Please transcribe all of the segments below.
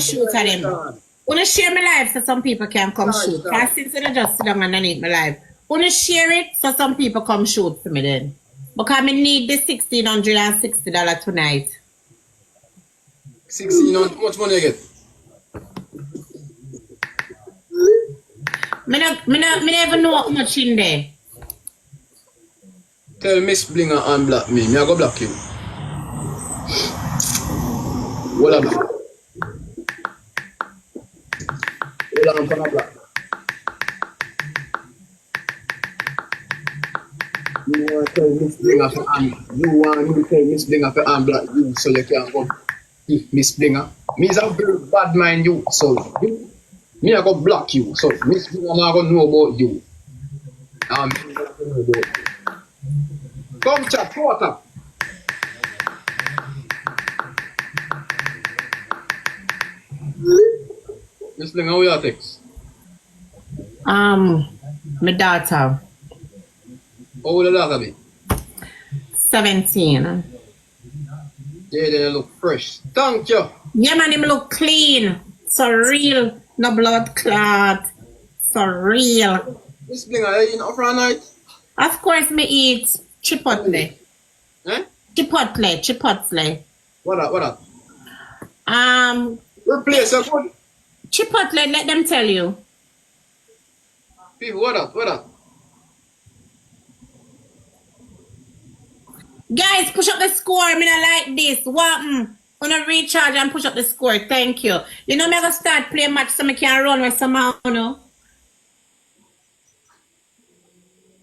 shoot at them. Wanna share my live so some people can come shoot. Cause since I just sit down underneath my live. Wanna share it so some people come shoot for me then. Because I need the $1,660 tonight. 1600, how much money you get? Me never know how much in there. Tell Miss Blinga unblock me. Me I go block you. What up? Hold on, I'm gonna block. You want to tell Miss Blinga for Miss Blinga for unblock you so you can go Miss Blinga. Me is a very bad mind you, so me I go block you. So Miss Blinga now go know about you. Come chat, what up? Miss Blinga, how you text? My daughter. How old the daughter be? 17. Yeah, they look fresh. Thank you. Yeah, man, him look clean. So real. No blood clot. So real. Miss Blinga, are you eating up for a night? Of course, me eat chipotle. Eh? Chipotle. What up? Replace a good. Chipotle, let them tell you. People, what up? Guys, push up the score. Me not like this. What? Wanna recharge and push up the score. Thank you. You know me gonna start playing match so me can run with somehow, you know.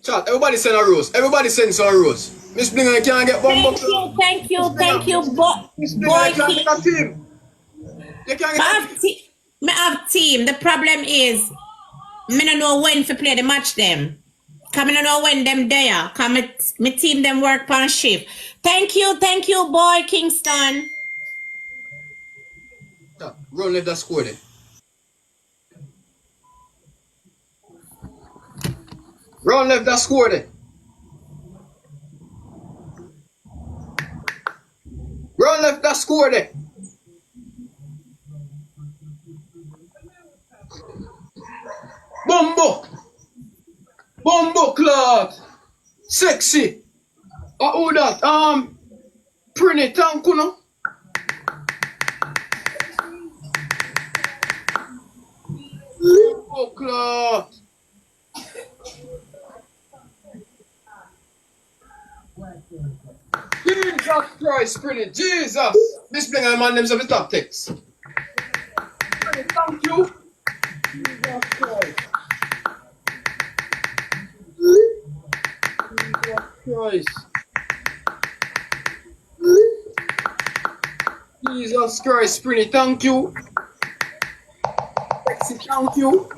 Chat, everybody send a rose. Everybody send some rose. Miss Blinga, you can't get one box. Thank you. Miss Blinga, you can't get a team. You can't get a team. Me have team. The problem is, me don't know when to play the match them. Cause I don't know when them there. Cause my team them work on shift. Thank you, boy, Kingston. Chat, run left that score then. Run left that score then. Run left that score then. Bumbo cloth. Sexy. Who that? Pretty tank, you know. Bumbo cloth. Jesus Christ, pretty Jesus. Miss Blinga, man, them's of the top text. Pretty, thank you. Jesus Christ. Jesus Christ, pretty, thank you. Sexy, thank you.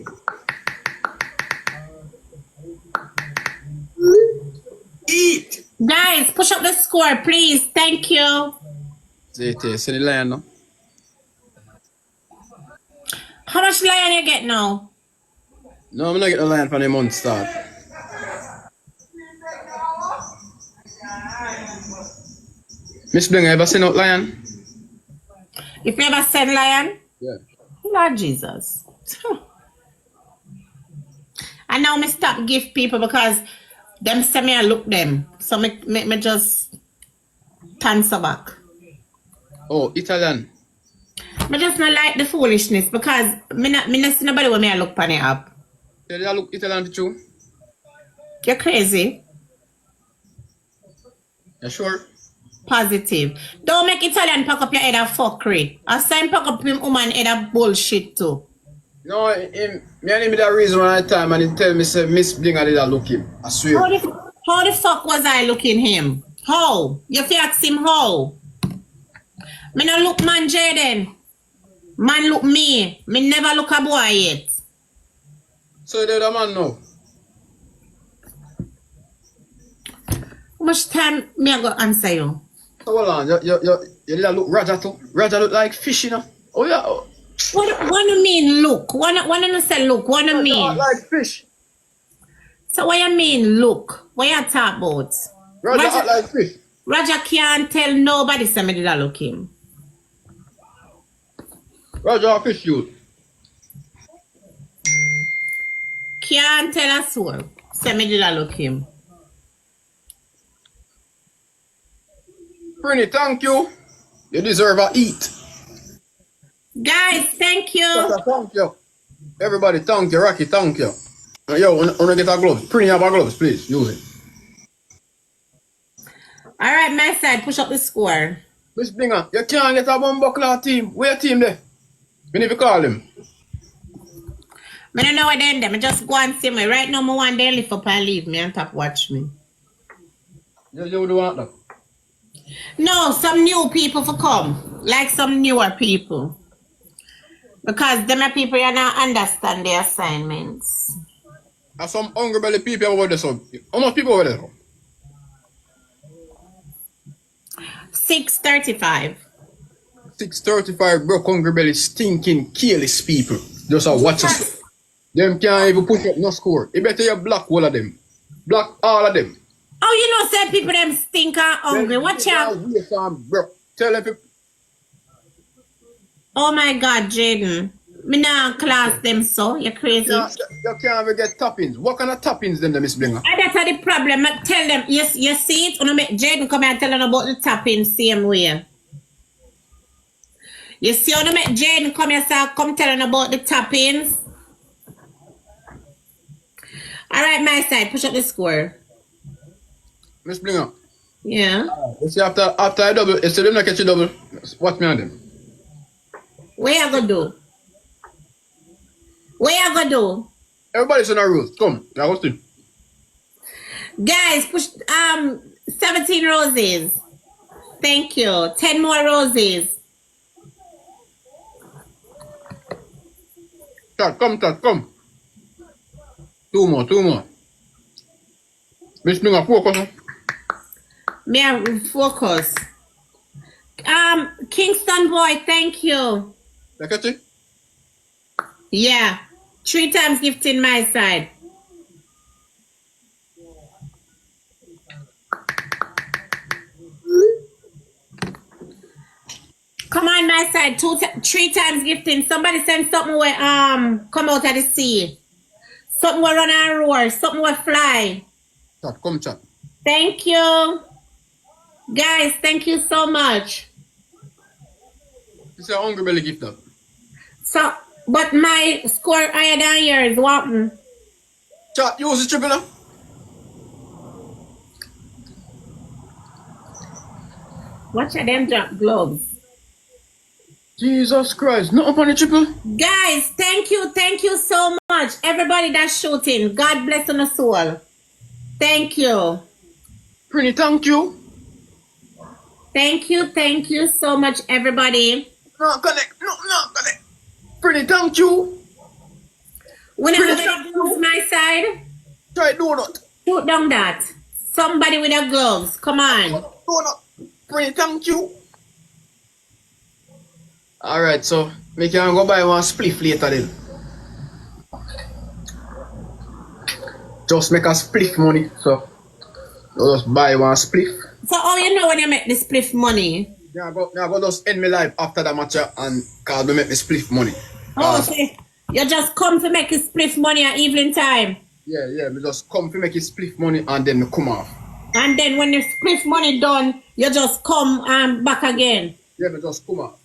Eat. Guys, push up the score, please. Thank you. See the lion now. How much lion you get now? No, I'm not getting a lion from the month start. Miss Blinga, ever seen out lion? If you ever send lion? Yeah. Lord Jesus. And now me stop give people because them say me I look them. So me just answer back. Oh, Italian. I just not like the foolishness because me not see nobody when me I look pan it up. Did I look Italian for you? You're crazy. You sure? Positive. Don't make Italian pack up your head of fuckery. I sign pack up him woman head of bullshit too. No, me and him that reason one time and he tell me say Miss Blinga did I look him. I swear. How the fuck was I looking him? How? You fi ask him how? Me no look man Jaydenn. Man look me. Me never look a boy yet. So the other man know? How much time me I go answer you? So hold on, you look Raja too? Raja look like fish, you know? Oh yeah. What do you mean look? What do you say look? What do you mean? Like fish. So what you mean look? What you talk about? Raja like fish. Raja can't tell nobody say me did I look him. Roger fish shoot. Can't tell a soul. Say me did I look him. Prinny, thank you. You deserve a eat. Guys, thank you. Thank you. Everybody, thank you. Rocky, thank you. Yo, wanna get our gloves? Prinny, have our gloves, please. Use it. All right, my side, push up the score. Miss Blinga, you can't get a one buckler team. Where team there? We need to call him. I don't know what they them. I just go and see me. Right now, I want them lift up and leave me and top watch me. You do want that? No, some new people for come. Like some newer people. Because them are people you not understand the assignments. There's some hungry belly people over there. So, how much people over there? 6:35. 6:35 broke hungry belly stinking careless people. Just a watch us. Them can't even push up no score. You better you block all of them. Block all of them. Oh, you know, say people them stink and hungry. Watch out. Tell them people. Oh my God, Jaydenn. Me now class them so. You're crazy. You can't even get toppings. What kind of toppings then, Miss Blinga? And that's the problem. I tell them, yes, you see it? When I make Jaydenn come here and tell them about the toppings same way. You see when I make Jaydenn come here and come tell them about the toppings? All right, my side, push up the score. Miss Blinga. Yeah. You see after I double, you see them not catch a double. Watch me on them. What you gonna do? What you gonna do? Everybody's on our rules. Come, I was in. Guys, push 17 roses. Thank you. 10 more roses. Chat, come. Two more. Miss Blinga, focus. May I focus? Kingston boy, thank you. You catch it? Yeah. 3 times gifting my side. Come on my side. 3 times gifting. Somebody send something where come out of the sea. Something will run and roar. Something will fly. Chat, come chat. Thank you. Guys, thank you so much. This is a hungry belly gift that. So, but my score higher than yours. What? Chat, use the triple now. Watch them drop gloves. Jesus Christ, not up on the triple. Guys, thank you so much. Everybody that's shooting. God bless on the soul. Thank you. Prinny, thank you. Thank you so much, everybody. No, connect. Prinny, thank you. Whenever I gloves my side, Try donut. shoot down that. Somebody with the gloves. Come on. Donut. Prinny, thank you. Alright, so we can go buy one spliff later then. Just make a spliff money, so you just buy one spliff. So how you know when you make the spliff money? Now go just end my life after the match and cause me make me spliff money. Oh, okay. You just come to make a spliff money at evening time. Yeah, we just come to make it spliff money and then we come off. And then when the spliff money done, you just come back again. Yeah, we just come off.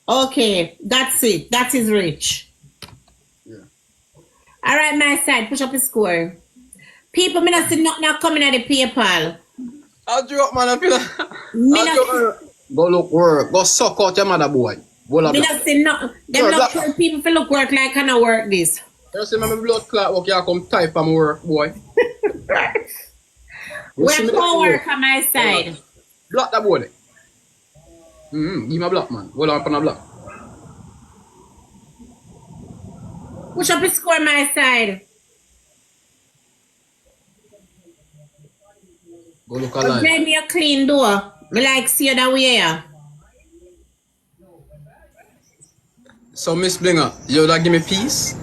Okay, that's it. That is rich. Yeah. All right, my side, push up the score. People, me not see nothing coming at the PayPal. I'll do up, man. Me Go look work. Go suck out your mother, boy. not see nothing. Them not tell people to look work like I can work this. You see my blood clot work, you come type on my work, boy. We're co-work on my side. Block that boy. Give me a block, man. Hold on a block. Push up the score on my side. Go look alive. Drive me a clean door. Me like see you that way. So, Miss Blinga, you would give me peace?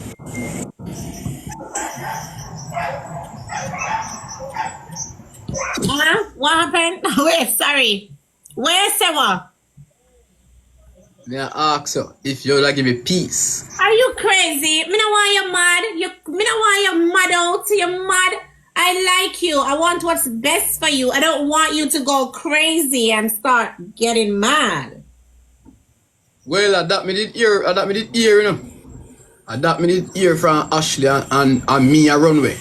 What happened? Wait, sorry. Where's Sewa? May I ask you if you like give me peace? Are you crazy? Me know why you're mad. Me know why you're mad out. You're mad. I like you. I want what's best for you. I don't want you to go crazy and start getting mad. Well, that me did hear, you know. That me did hear from Ashley and me a runway.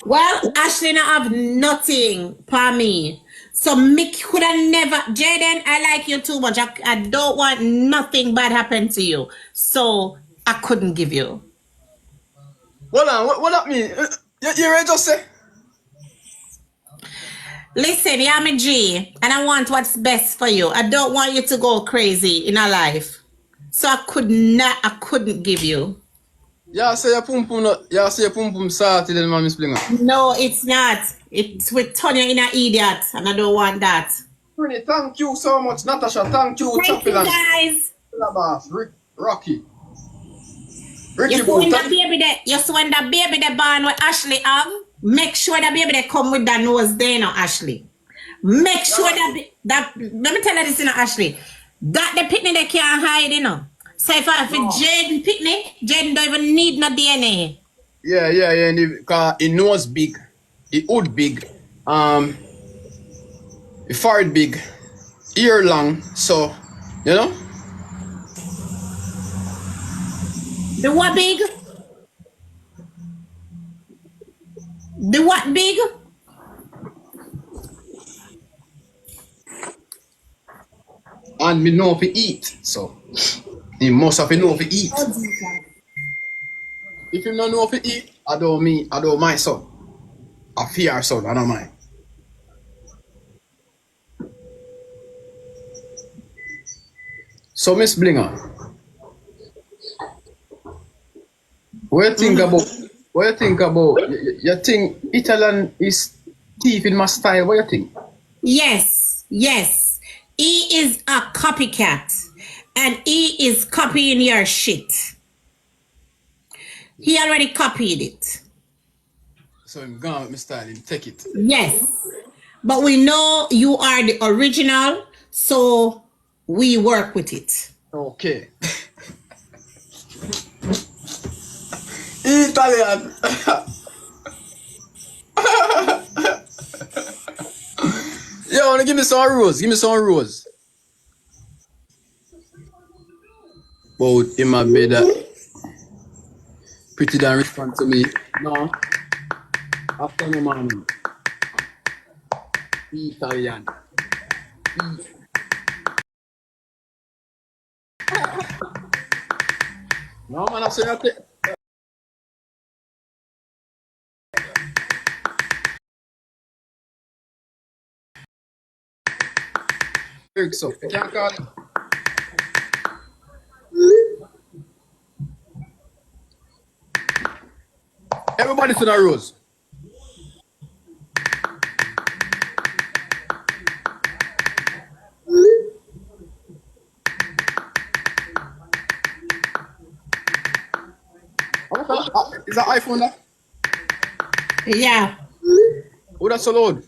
Well, Ashley not have nothing for me. So me could have never, Jaydenn, I like you too much. I don't want nothing bad happen to you. So I couldn't give you. Hold on, what that mean? You ready just say? Listen, you're my G, and I want what's best for you. I don't want you to go crazy in a life. So I couldn't give you. Yeah, say your pum pum salty then man, Miss Blinga. No, it's not. It will turn you in an idiot, and I don't want that. Pretty, thank you so much, Natasha. Thank you, Thank you, guys. Rocky. You see when that baby the born with Ashley have, make sure that baby they come with that nose there, you know, Ashley. Make sure that let me tell you this, you know, Ashley. That the picnic they can't hide, you know. So if Jaydenn picnic, Jaydenn don't even need no DNA. Yeah, because it nose big, it hood big, the forehead big, ear long, so you know. The what big? The what big? And me know if he eat, so he must have to know if he eat. If you don't know if he eat, I don't my son. I fear our son, I don't mind. So Miss Blinga, what you think about you think Italian is thief in my style, what you think? Yes. He is a copycat. And he is copying your shit. He already copied it. So I'm gone with my style and take it. Yes. But we know you are the original, so we work with it. Okay. Italian. Yo, give me some rose. But in my bed, pretty than respond to me. No. After no man. Italian. No man, I say that. So, I can't call it. Everybody to the rose. Is that iPhone there? Yeah. Oh, that's so loud.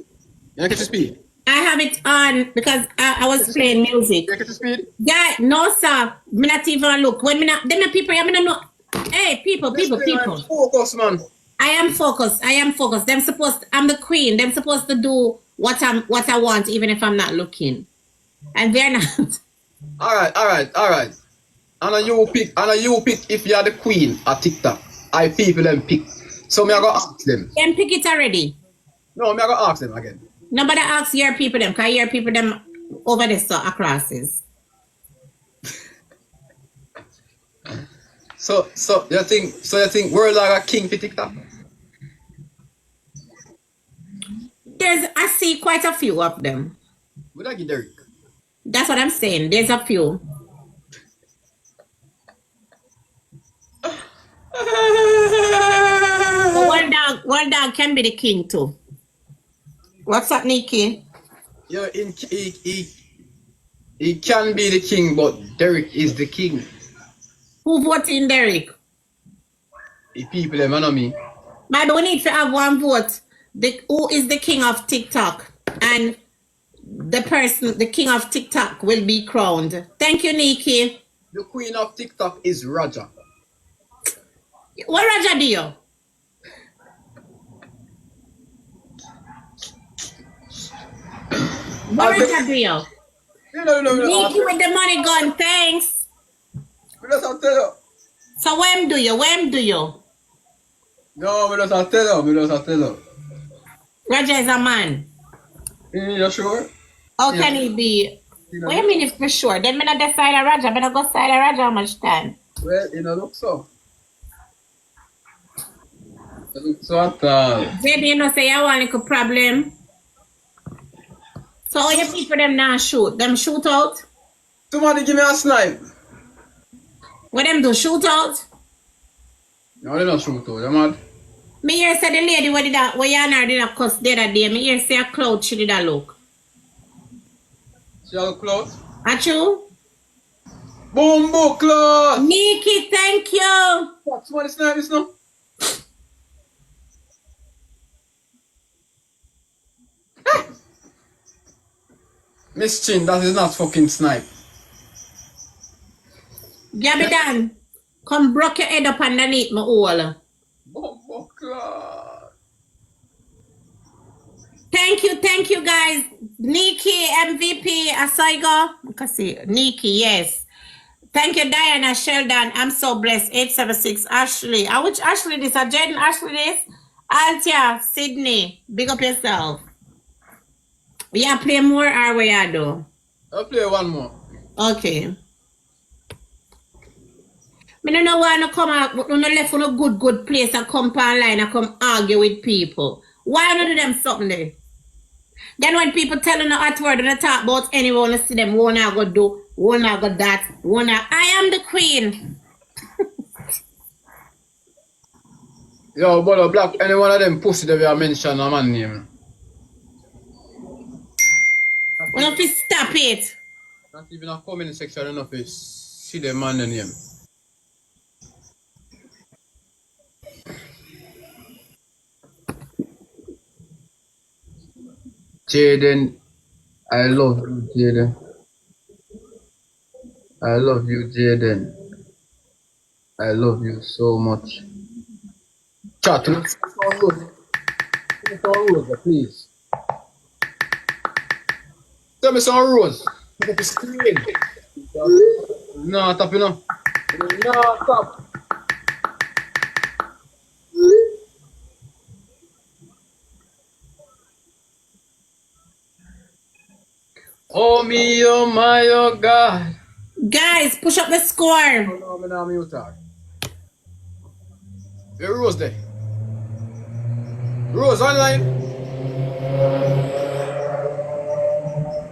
You catch the speed? I have it on because I was playing music. You catch the speed? Yeah, no sir. Me not even look. When me not them people, I mean no. Hey, people. Focus, man. I am focused. I'm the queen. Them supposed to do what I want, even if I'm not looking. And they're not. Alright. And you pick if you're the queen at TikTok. I people them pick. So me I go ask them. Them pick it already. No, me I go ask them again. Nobody asks your people them, because your people them over there so acrosses. So you think we're like a king for TikTok? I see quite a few of them. Would I get Derek? That's what I'm saying. There's a few. One dog can be the king too. What's up, Nikki? Yeah, he can be the king, but Derek is the king. Who voted in Derek? The people them, know me. Maybe we need to have one vote. Who is the king of TikTok? And the person, the king of TikTok will be crowned. Thank you, Nikki. The queen of TikTok is Raja. What Raja do you? What Raja do you? Nikki with the money gone, thanks. I'll tell you. So when do you? When do you? No, I'll tell you. Raja is a man. You sure? How can he be? What do you mean if for sure? Then I'm not decide a Raja. I'm not go side a Raja how much time? Well, you know, look so. It looks so at all. Jaydenn, you know say you want like a problem. So all you people them now shoot? Them shoot out? Somebody give me a snipe. What them do? Shoot out? No, they don't shoot out. They're mad. Me hear say the lady what did that, where you and her did a cuss the other day. Me hear say a cloud she did a look. She have a clothes? At you? Boom, boom, clothes! Nikki, thank you. What? Somebody snipe this now? Miss Chin, that is not fucking snipe. Gabby Dan, come broke your head up underneath my hole. Boom, clothes. Thank you guys. Nikki, MVP, Asaigo. You can see Nikki, yes. Thank you, Diana, Sheldon. I'm so blessed. 876, Ashley. Which Ashley this? Jaydenn Ashley this? Altia, Sydney. Big up yourself. Yeah, play more or what you do? I'll play one more. Okay. I don't know why I come out, but when I left on a good place and come online and come argue with people. Why not do them something there? Then when people tell you no hot word and they talk about anyone, you see them, one I go do, one I go that, one I am the queen. Yo, brother Black, any one of them pussy that we have mentioned a man name. Well, if you stop it. Not even a comment section enough is see the man name. Jaydenn, I love you, Jaydenn. I love you, Jaydenn. I love you so much. Chat, let's Rose, please. Tell me some Rose. Put up the screen. No, tap, you know. No, tap. Oh me, oh my, oh God. Guys, push up the score. Oh no, I'm mute her. Where Rose there? Rose online?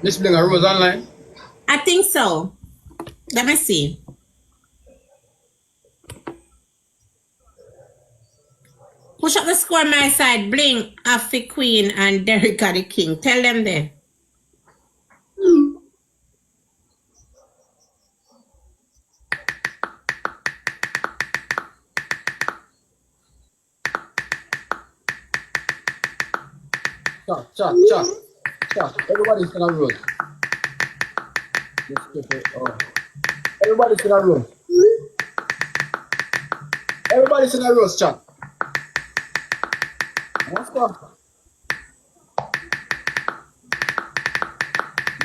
Miss Blinga, Rose online? I think so. Let me see. Push up the score my side. Bling, Afi Queen, and Derricka the King. Tell them there. Chat. Everybody's gonna Rose. Everybody's gonna Rose. Everybody's gonna Rose, chat. Let's go.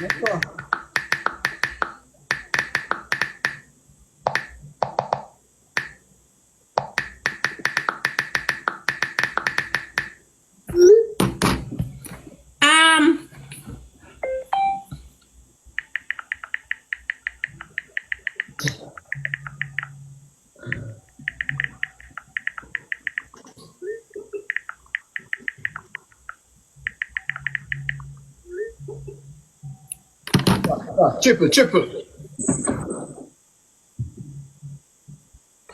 Let's go. Triple.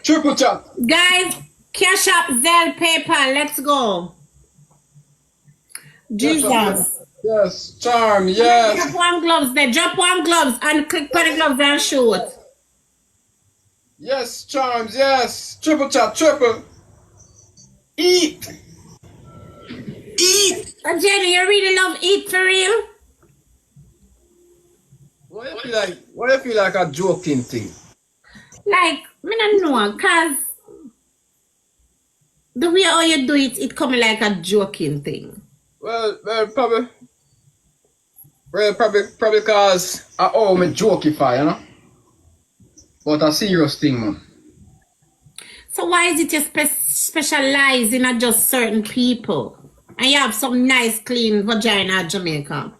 Triple chat. Guys, Cash App, Zelle, PayPal. Let's go. Jesus. Yes, charm, yes. Drop one gloves there. Drop one gloves and click on the gloves and shoot. Yes, charms, yes. Triple chat, triple. Eat. Jenny, you really love eat for real? Why you feel like a joking thing? Like, me don't know, cause the way how you do it, it come like a joking thing. Well, probably cause me jokify, you know? But a serious thing, man. So why is it you specialize in just certain people? And you have some nice clean vagina at Jamaica?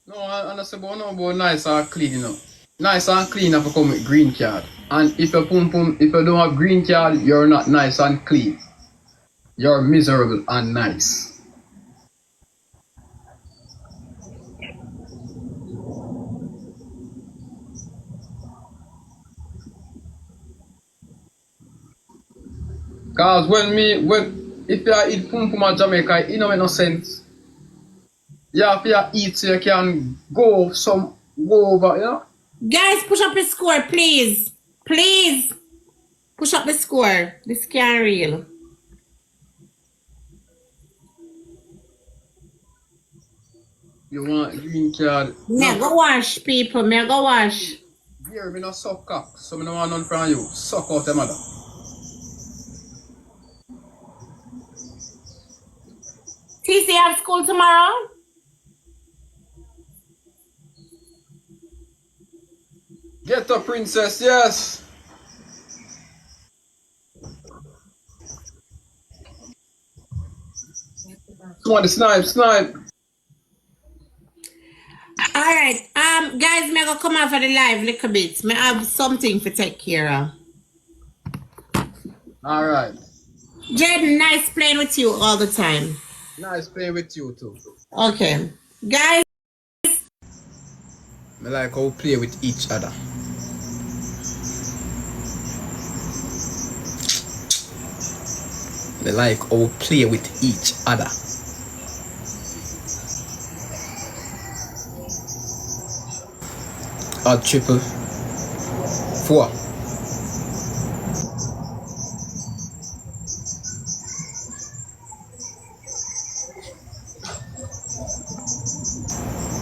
No, I say about nice and clean, you know. Nice and clean have to come with green card. And if you if you don't have green card, you're not nice and clean. You're miserable and nice. Cause if you eat pum at Jamaica, it don't make no sense. You have to eat so you can go over, you know? Guys, push up the score, please. Please. Push up the score. This can't real. You want green card? Me go wash, people. Me go wash. Here, me no suck cock, so me no want none from you. Suck out your mother. TC have school tomorrow? Get up, princess, yes. Come on, the snipe. Alright, guys, me go come out for the live little bit. Me have something to take care of. Alright. Jaydenn, nice playing with you all the time. Nice playing with you too. Okay. Guys. Me like how we play with each other. Me like how we play with each other. Odd triple 4.